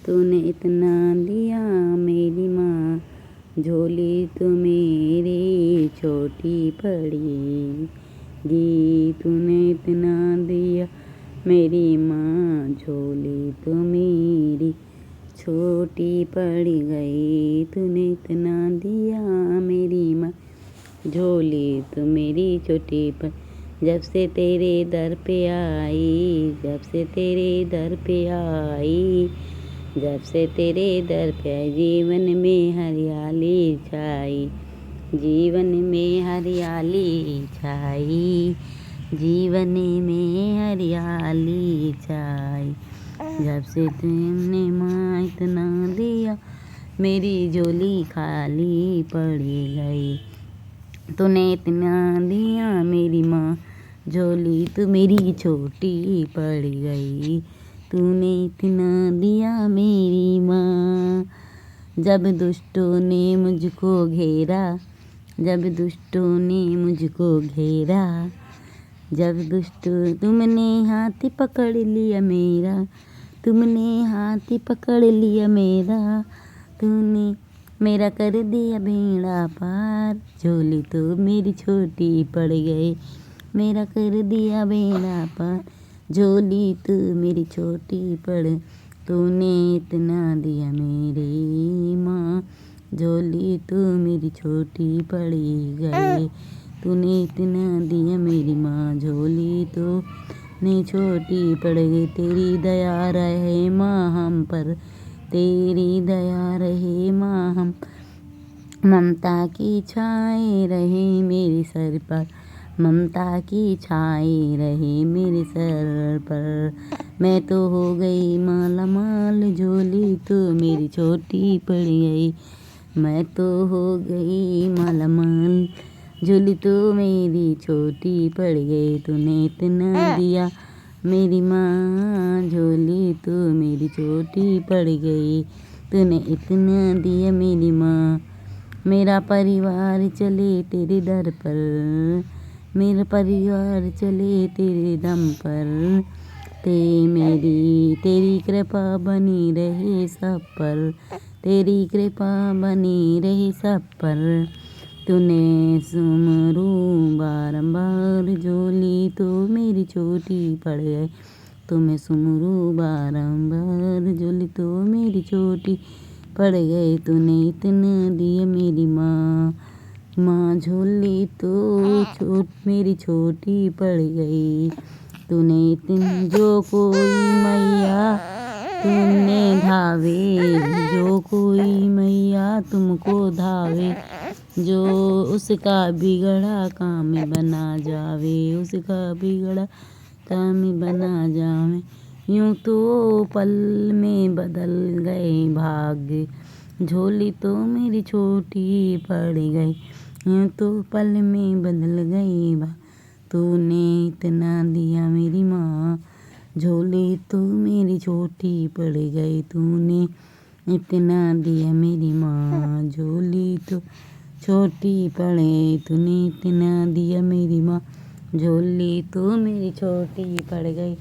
तूने इतना दिया मेरी माँ, झोली तो मेरी छोटी पड़ेगी। तूने इतना दिया मेरी माँ, झोली तो मेरी छोटी पड़ गई। तूने इतना दिया मेरी माँ, झोली तो मेरी छोटी पड़। जब से तेरे दर पे आई, जब से तेरे दर पे आई, जब से तेरे दर पे आई, जीवन में हरियाली छाई, जीवन में हरियाली छाई, जीवन में हरियाली छाई। जब से तुमने माँ इतना दिया, मेरी झोली खाली पड़ गई। तूने इतना दिया मेरी माँ, झोली तो मेरी छोटी पड़ गई। तूने इतना दिया मेरी माँ। जब दुष्टों ने मुझको घेरा, जब दुष्टों ने मुझको घेरा, जब दुष्टों तुमने हाथ पकड़ लिया मेरा, तुमने हाथ पकड़ लिया मेरा, तूने मेरा कर दिया बेड़ा पार। झोली तो मेरी छोटी पड़ गई, मेरा कर दिया बेड़ा पार। झोली तो मेरी छोटी पड़, तूने इतना दिया मेरी माँ, झोली तो मेरी छोटी पड़ गई। तूने इतना दिया मेरी माँ, झोली तो ने छोटी पड़ गई। तेरी दया रहे माँ हम पर, तेरी दया रहे माँ हम, ममता की छाए रहे मेरे सर पर, ममता की छाए रहे मेरे सर पर। मैं तो हो गई माला माल, झोली तो मेरी छोटी पड़ गई। मैं तो हो गई माला माल, झोली तो मेरी छोटी पड़ गई। तूने इतना दिया मेरी माँ, झोली तो मेरी छोटी पड़ गई। तूने इतना दिया मेरी माँ। मेरा परिवार चले तेरे दर पर, मेरा परिवार चले तेरे दम पर। तेरी कृपा बनी रहे सब पर, तेरी कृपा बनी रहे सब पर। तूने सुमरू बारंबार, झोली तो मेरी छोटी पड़ गई। तुम्हें सुमरू बारंबार, झोली तो मेरी छोटी पड़ गई। तूने इतना दिया मेरी माँ, माँ झोली तो मेरी छोटी पड़ गई। तूने इतनी जो कोई मैया तुमने धावे, जो कोई मैया तुमको धावे, जो उसका बिगड़ा काम बना जावे, उसका बिगड़ा काम बना जावे। यूँ तो पल में बदल गए भाग्य, झोली तो मेरी छोटी पड़ गई। यूँ तो पल में बदल गई भाग्य, तूने इतना दिया मेरी माँ, झोली तो मेरी छोटी पड़ गई। तूने इतना दिया मेरी माँ, झोली तो छोटी पड़ गई। तूने इतना दिया मेरी माँ, झोली तो मेरी छोटी पड़ गई।